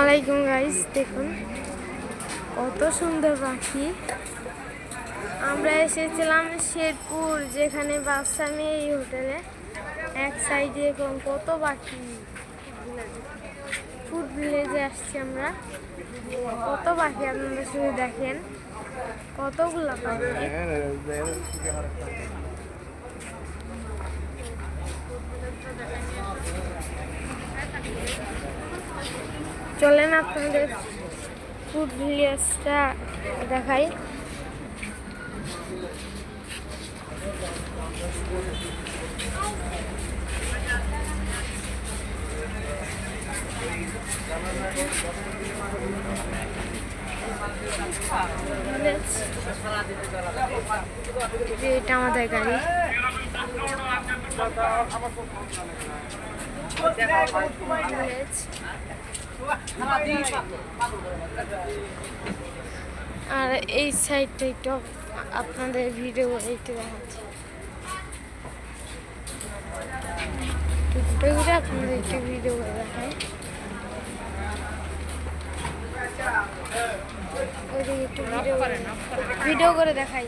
আলাইকুম গাইস, দেখুন কত সুন্দর পাখি। আমরা এসেছিলাম শেরপুর, যেখানে বাচ্চা মেয়ে এই হোটেলে। এক সাইডে কত পাখি, ফুড ভিলেজে আসছি আমরা। কত পাখি আপনারা শুধু দেখেন, কতগুলা পাখি। চলেন আপনাদের ফুড ভিলেজটা দেখাই। এটা আমাদের গাড়ি। আর এই সাইডটা একটু আপনাদের ভিডিও একটু দেখাচ্ছি, আপনাদের একটু ভিডিও করে দেখাই। ওইদিকে একটু ভিডিও করে দেখাই।